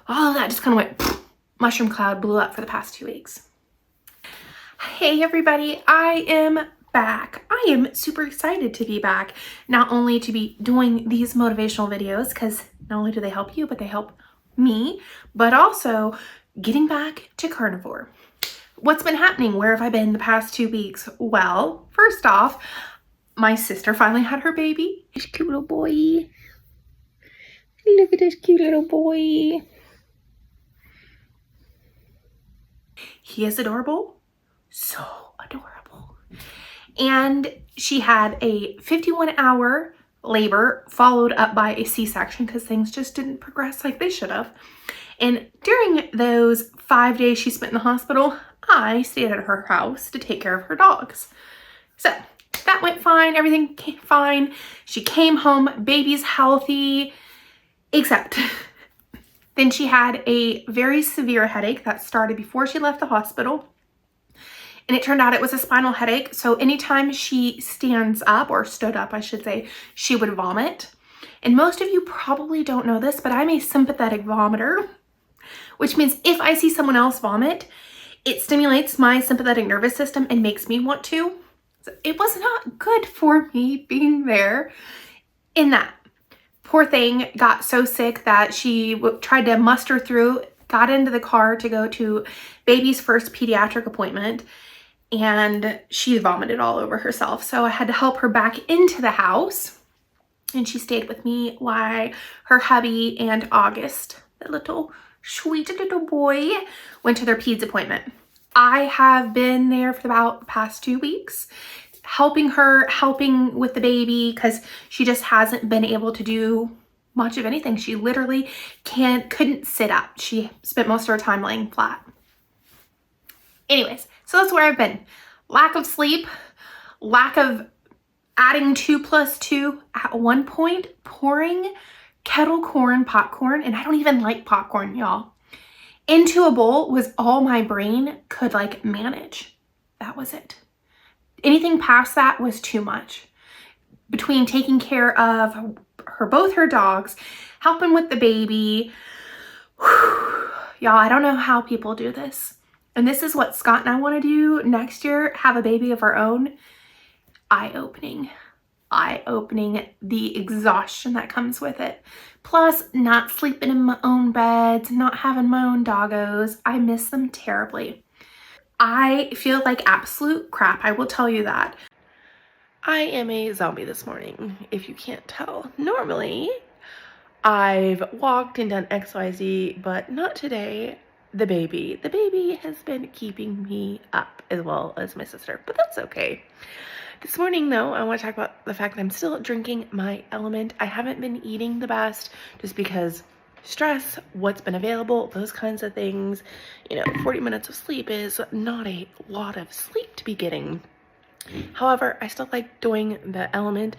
all of that just kind of went mushroom cloud, blew up for the past 2 weeks. Hey everybody, I am back. I am super excited to be back, not only to be doing these motivational videos, because not only do they help you, but they help me, but also getting back to carnivore. What's been happening? Where have I been the past 2 weeks? Well, first off, my sister finally had her baby. This cute little boy. Look at this cute little boy. He is adorable. So adorable. And she had a 51-hour labor followed up by a C-section because things just didn't progress like they should have. And during those 5 days she spent in the hospital, I stayed at her house to take care of her dogs. So that went fine. Everything came fine. She came home, baby's healthy, except then she had a very severe headache that started before she left the hospital. And it turned out it was a spinal headache. So anytime she stands up, or stood up, I should say, she would vomit. And most of you probably don't know this, but I'm a sympathetic vomiter, which means if I see someone else vomit, it stimulates my sympathetic nervous system and makes me want to. So it was not good for me being there in that. Poor thing got so sick that she tried to muster through, got into the car to go to baby's first pediatric appointment, and she vomited all over herself. So I had to help her back into the house, and she stayed with me while her hubby and August, the little sweet little boy, went to their peds appointment. I have been there for about the past 2 weeks, helping her, helping with the baby, because she just hasn't been able to do much of anything. She literally couldn't sit up. She spent most of her time laying flat. Anyways, so that's where I've been. Lack of sleep, lack of adding 2 + 2, at one point pouring kettle corn popcorn, and I don't even like popcorn, y'all, into a bowl was all my brain could like manage. That was it. Anything past that was too much. Between taking care of both her dogs, helping with the baby, y'all, I don't know how people do this. And this is what Scott and I want to do next year, have a baby of our own. Eye-opening, the exhaustion that comes with it. Plus, not sleeping in my own beds, not having my own doggos. I miss them terribly. I feel like absolute crap, I will tell you that. I am a zombie this morning, if you can't tell. Normally, I've walked and done XYZ, but not today. The baby has been keeping me up, as well as my sister, but that's okay. This morning though, I want to talk about the fact that I'm still drinking my LMNT. I haven't been eating the best just because stress, what's been available, those kinds of things. 40 minutes of sleep is not a lot of sleep to be getting. However, I still like doing the LMNT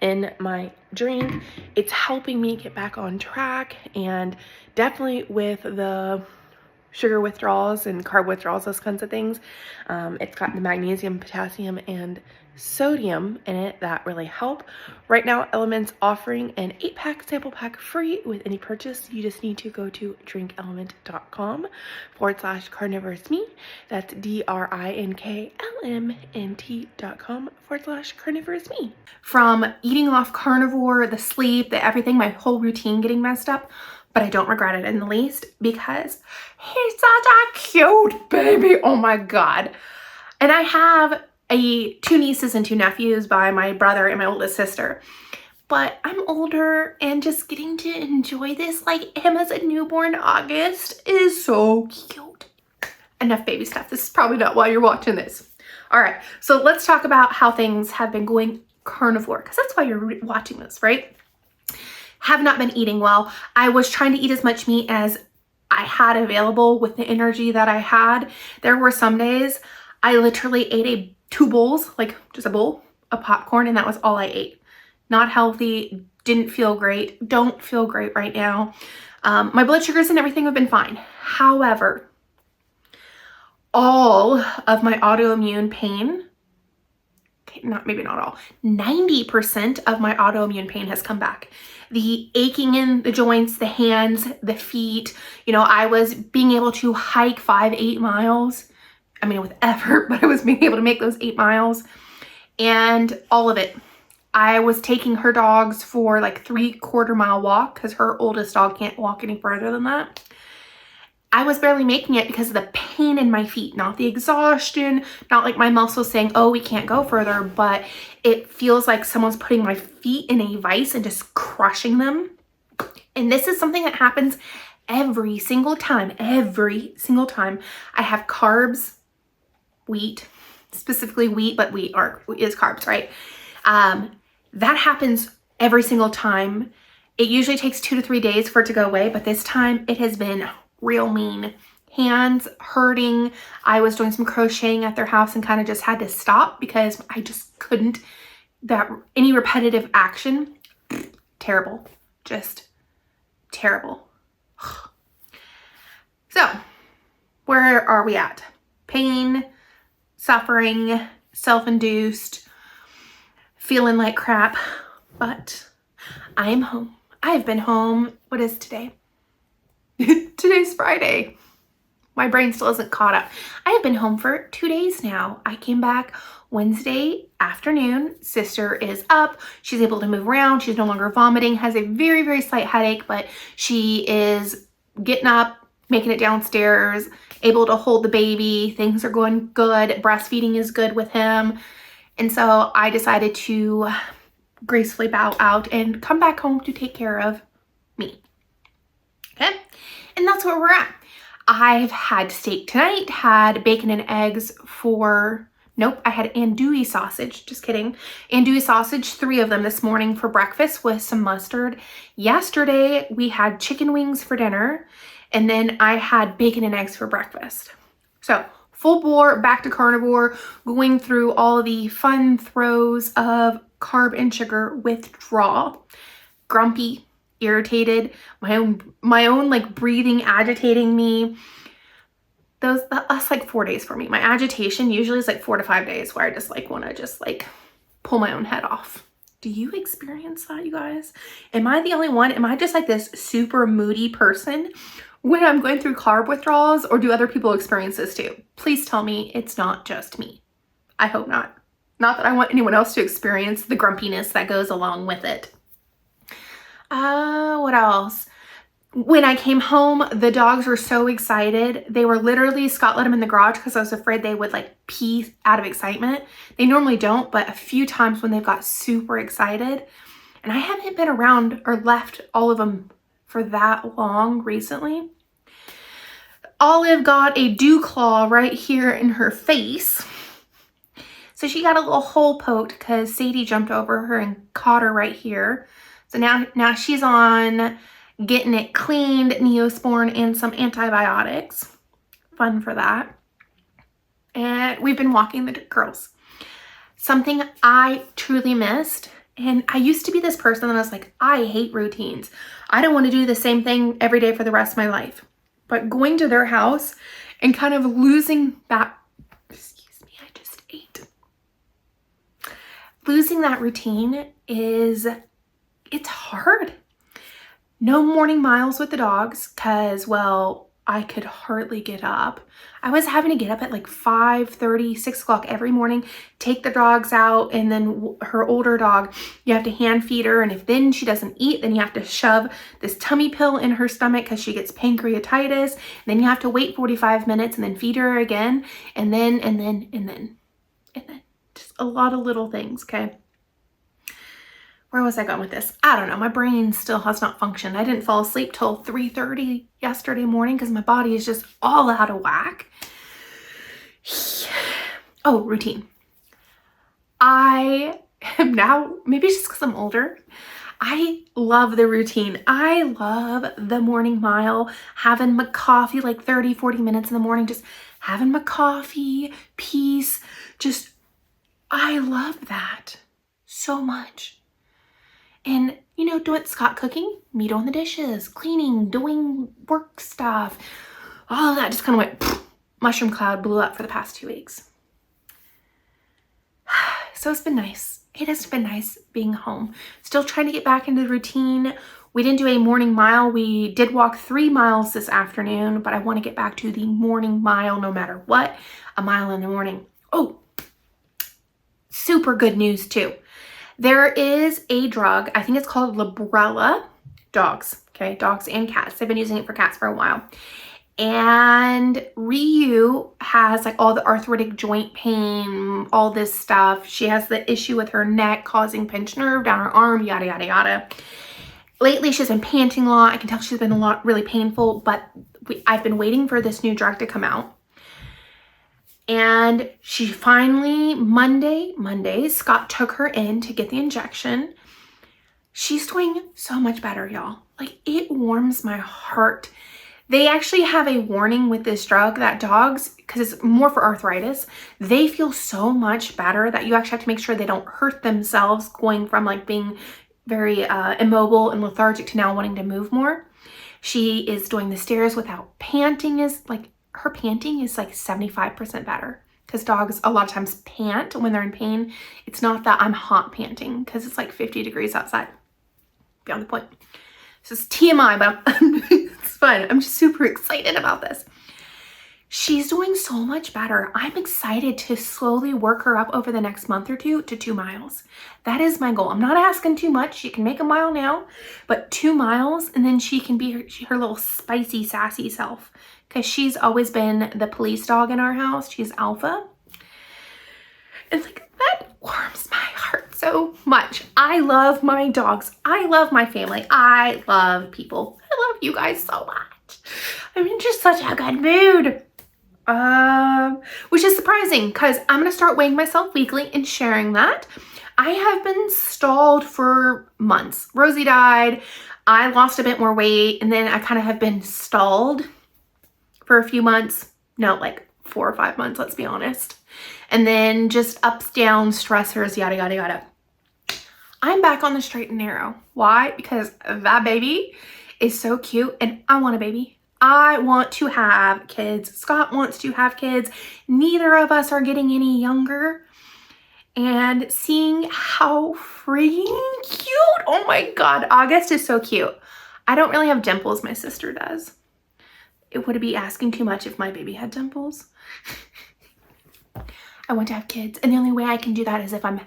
in my drink. It's helping me get back on track, and definitely with the sugar withdrawals and carb withdrawals, those kinds of things. It's got the magnesium, potassium, and sodium in it that really help. Right now, LMNT's offering an 8-pack sample pack free with any purchase. You just need to go to drinklmnt.com/carnivoresme. That's drinklmnt.com/carnivoresme. From eating off carnivore, the sleep, the everything, my whole routine getting messed up, but I don't regret it in the least because he's such a cute baby. Oh my God. And I have 2 nieces and 2 nephews by my brother and my oldest sister. But I'm older, and just getting to enjoy this like him as a newborn August is so cute. Enough baby stuff. This is probably not why you're watching this. All right, so let's talk about how things have been going carnivore, because that's why you're watching this, right? Have not been eating well. I was trying to eat as much meat as I had available with the energy that I had. There were some days I literally ate 2 bowls, like just a bowl of popcorn, and that was all I ate. Not healthy, didn't feel great, don't feel great right now. My blood sugars and everything have been fine. However, all of my autoimmune pain okay, maybe not all, 90% of my autoimmune pain has come back. The aching in the joints, the hands, the feet, you know, I was being able to hike 8 miles. I mean, with effort, but I was being able to make those 8 miles and all of it. I was taking her dogs for like 3/4 mile walk because her oldest dog can't walk any further than that. I was barely making it because of the pain in my feet, not the exhaustion, not like my muscles saying, oh, we can't go further, but it feels like someone's putting my feet in a vice and just crushing them. And this is something that happens every single time I have carbs, wheat, specifically wheat, but wheat is carbs, right? That happens every single time. It usually takes 2 to 3 days for it to go away, but this time it has been real mean. Hands hurting. I was doing some crocheting at their house and kind of just had to stop because I just couldn't. Any repetitive action, terrible, just terrible. So, where are we at? Pain, suffering, self-induced, feeling like crap, but I am home. I have been home. What is today? Today's Friday. My brain still isn't caught up. I have been home for 2 days now. I came back Wednesday afternoon. Sister is up. She's able to move around. She's no longer vomiting, has a very, very slight headache, but she is getting up, making it downstairs, able to hold the baby. Things are going good. Breastfeeding is good with him. And so I decided to gracefully bow out and come back home to take care of me. Okay? And that's where we're at. I've had steak tonight, had bacon and eggs I had andouille sausage, just kidding. Andouille sausage, 3 of them this morning for breakfast with some mustard. Yesterday, we had chicken wings for dinner, and then I had bacon and eggs for breakfast. So, full bore, back to carnivore, going through all the fun throes of carb and sugar withdrawal. Grumpy, irritated, my own like breathing agitating me. That's like 4 days for me. My agitation usually is like 4 to 5 days where I just like want to just like pull my own head off. Do you experience that, you guys? Am I the only one? Am I just like this super moody person when I'm going through carb withdrawals, or do other people experience this too? Please tell me it's not just me. I hope not. Not that I want anyone else to experience the grumpiness that goes along with it. What else? When I came home, the dogs were so excited. They were literally, Scott let them in the garage because I was afraid they would like pee out of excitement. They normally don't, but a few times when they've got super excited, and I haven't been around or left all of them for that long recently. Olive got a dew claw right here in her face. So she got a little hole poked because Sadie jumped over her and caught her right here. So now she's on getting it cleaned, Neosporin, and some antibiotics. Fun for that. And we've been walking the girls. Something I truly missed, and I used to be this person that I was like, I hate routines. I don't want to do the same thing every day for the rest of my life. But going to their house and kind of losing that, excuse me, I just ate. Losing that routine it's hard. No morning miles with the dogs because, well, I could hardly get up. I was having to get up at like 5:30, 6 o'clock every morning, take the dogs out, and then her older dog, you have to hand feed her, and if then she doesn't eat, then you have to shove this tummy pill in her stomach because she gets pancreatitis, and then you have to wait 45 minutes and then feed her again, and then just a lot of little things, okay? Where was I going with this? I don't know. My brain still has not functioned. I didn't fall asleep till 3:30 yesterday morning because my body is just all out of whack. Oh, routine. I am now, maybe it's just because I'm older, I love the routine. I love the morning mile, having my coffee like 30, 40 minutes in the morning, just having my coffee, peace, just, I love that so much. And, you know, doing Scott cooking, me doing the dishes, cleaning, doing work stuff, all of that just kind of went, mushroom cloud blew up for the past 2 weeks. So it's been nice. It has been nice being home. Still trying to get back into the routine. We didn't do a morning mile. We did walk 3 miles this afternoon, but I want to get back to the morning mile no matter what. A mile in the morning. Oh, super good news too. There is a drug, I think it's called Librela, dogs, okay? Dogs and cats. They've been using it for cats for a while. And Ryu has like all the arthritic joint pain, all this stuff. She has the issue with her neck causing pinched nerve down her arm, yada, yada, yada. Lately, she's been panting a lot. I can tell she's been a lot really painful, but I've been waiting for this new drug to come out. And she finally, Monday, Scott took her in to get the injection. She's doing so much better, y'all. Like, it warms my heart. They actually have a warning with this drug that dogs, because it's more for arthritis, they feel so much better that you actually have to make sure they don't hurt themselves going from like being very immobile and lethargic to now wanting to move more. She is doing the stairs without panting. Her panting is like 75% better, because dogs a lot of times pant when they're in pain. It's not that I'm hot panting because it's like 50 degrees outside. Beyond the point. This is TMI, but it's fun. I'm just super excited about this. She's doing so much better. I'm excited to slowly work her up over the next month or two to 2 miles. That is my goal. I'm not asking too much. She can make a mile now, but 2 miles, and then she can be her little spicy, sassy self, because she's always been the police dog in our house. She's Alpha. And like, that warms my heart so much. I love my dogs. I love my family. I love people. I love you guys so much. I'm in just such a good mood. Which is surprising, because I'm going to start weighing myself weekly and sharing that. I have been stalled for months. Rosie died. I lost a bit more weight, and then I kind of have been stalled for a few months. No, like 4 or 5 months, let's be honest. And then just ups, downs, stressors, yada, yada, yada. I'm back on the straight and narrow. Why? Because that baby is so cute, and I want a baby. I want to have kids. Scott wants to have kids. Neither of us are getting any younger. And seeing how freaking cute. Oh my God. August is so cute. I don't really have dimples. My sister does. It would be asking too much if my baby had dimples. I want to have kids. And the only way I can do that is if I'm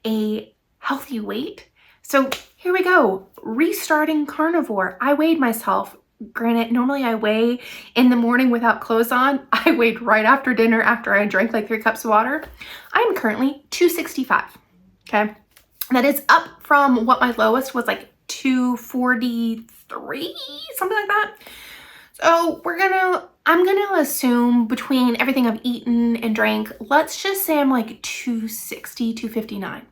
a healthy weight. So here we go. Restarting carnivore. I weighed myself. Granted, normally I weigh in the morning without clothes on. I weighed right after dinner after I drank like 3 cups of water. I'm currently 265, okay? That is up from what my lowest was, like 243, something like that. So I'm gonna assume between everything I've eaten and drank, let's just say I'm like 260, 259.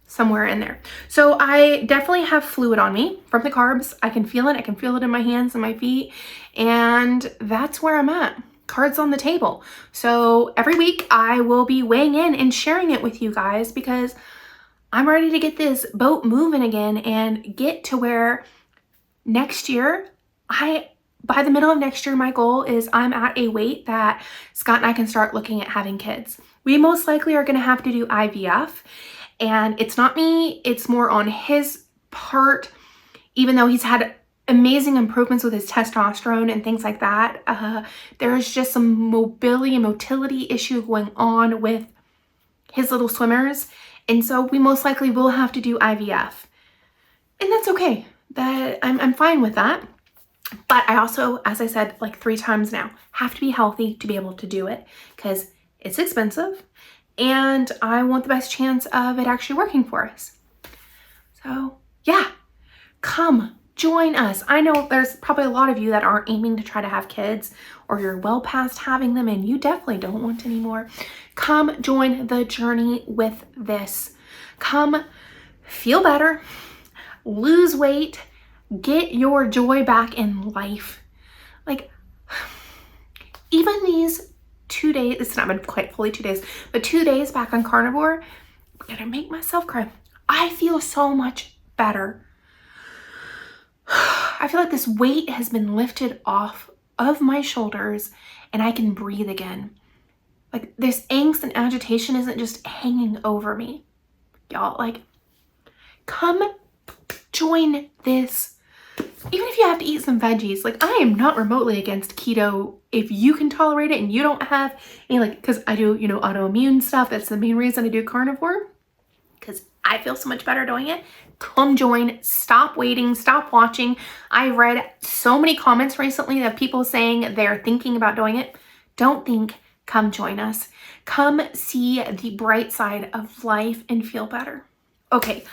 Somewhere in there. So I definitely have fluid on me from the carbs. I can feel it. I can feel it in my hands and my feet. And that's where I'm at. Cards on the table. So every week I will be weighing in and sharing it with you guys, because I'm ready to get this boat moving again and get to where next year, by the middle of next year, my goal is I'm at a weight that Scott and I can start looking at having kids. We most likely are going to have to do IVF. And it's not me, it's more on his part, even though he's had amazing improvements with his testosterone and things like that. There's just some motility issue going on with his little swimmers. And so we most likely will have to do IVF. And that's okay. I'm fine with that. But I also, as I said like 3 times now, have to be healthy to be able to do it, because it's expensive. And I want the best chance of it actually working for us. So yeah, come join us. I know there's probably a lot of you that aren't aiming to try to have kids, or you're well past having them and you definitely don't want any more. Come join the journey with this. Come feel better, lose weight, get your joy back in life. Like, even these 2 days, it's not been quite fully 2 days, but 2 days back on carnivore, I'm gonna make myself cry. I feel so much better. I feel like this weight has been lifted off of my shoulders and I can breathe again. Like, this angst and agitation isn't just hanging over me. Y'all, like, come join this. Even if you have to eat some veggies, like, I am not remotely against keto if you can tolerate it and you don't have any, like, because I do, you know, autoimmune stuff. That's the main reason I do carnivore, because I feel so much better doing it. Come join. Stop waiting. Stop watching. I read so many comments recently of people saying they're thinking about doing it. Don't think. Come join us. Come see the bright side of life and feel better. Okay,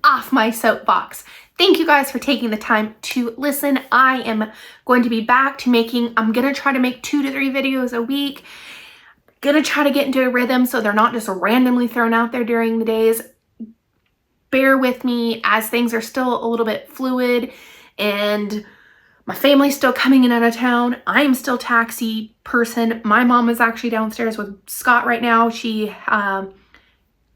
off my soapbox. Thank you guys for taking the time to listen. I am going to be back to I'm going to try to make 2 to 3 videos a week. Gonna try to get into a rhythm so they're not just randomly thrown out there during the days. Bear with me as things are still a little bit fluid and my family's still coming in out of town. I am still taxi person. My mom is actually downstairs with Scott right now. She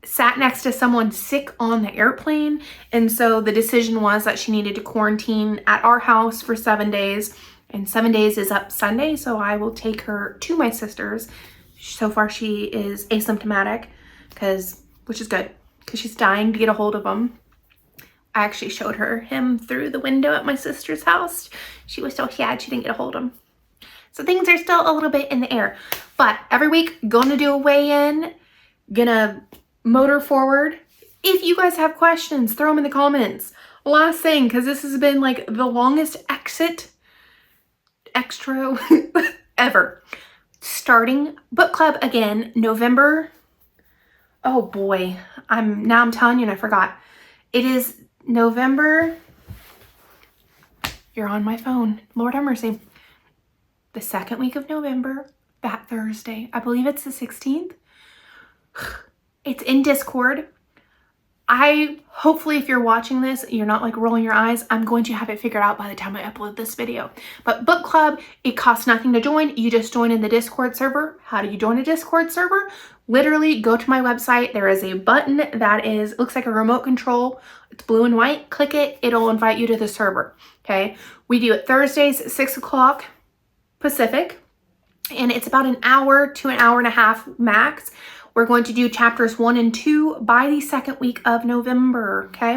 sat next to someone sick on the airplane. And so the decision was that she needed to quarantine at our house for 7 days. And 7 days is up Sunday. So I will take her to my sister's. So far she is asymptomatic, which is good, because she's dying to get a hold of him. I actually showed him through the window at my sister's house. She was so sad she didn't get a hold of him. So things are still a little bit in the air. But every week, gonna do a weigh-in. Gonna motor forward. If you guys have questions, throw them in the comments. Last thing, because this has been like the longest extra ever. Starting book club again, November. Oh boy, I'm telling you and I forgot. It is November. You're on my phone. Lord have mercy. The 2nd week of November, that Thursday. I believe it's the 16th. It's in Discord. Hopefully if you're watching this, you're not like rolling your eyes. I'm going to have it figured out by the time I upload this video. But book club, it costs nothing to join. You just join in the Discord server. How do you join a Discord server? Literally go to my website. There is a button that looks like a remote control. It's blue and white. Click it. It'll invite you to the server. Okay. We do it Thursdays, 6 o'clock Pacific. And it's about an hour to an hour and a half max. We're going to do chapters 1 and 2 by the 2nd week of November, okay?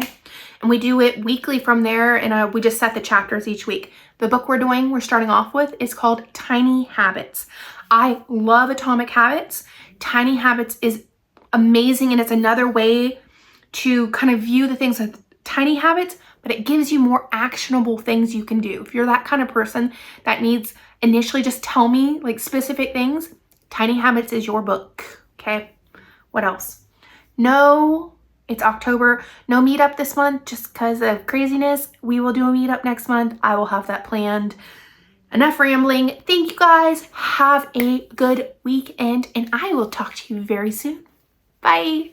And we do it weekly from there, and we just set the chapters each week. The book we're starting off with is called Tiny Habits. I love Atomic Habits. Tiny Habits is amazing, and it's another way to kind of view the things with tiny habits, but it gives you more actionable things you can do. If you're that kind of person that needs initially just tell me like specific things, Tiny Habits is your book. Okay, what else? No, it's October. No meetup this month just because of craziness. We will do a meetup next month. I will have that planned. Enough rambling. Thank you guys. Have a good weekend and I will talk to you very soon. Bye.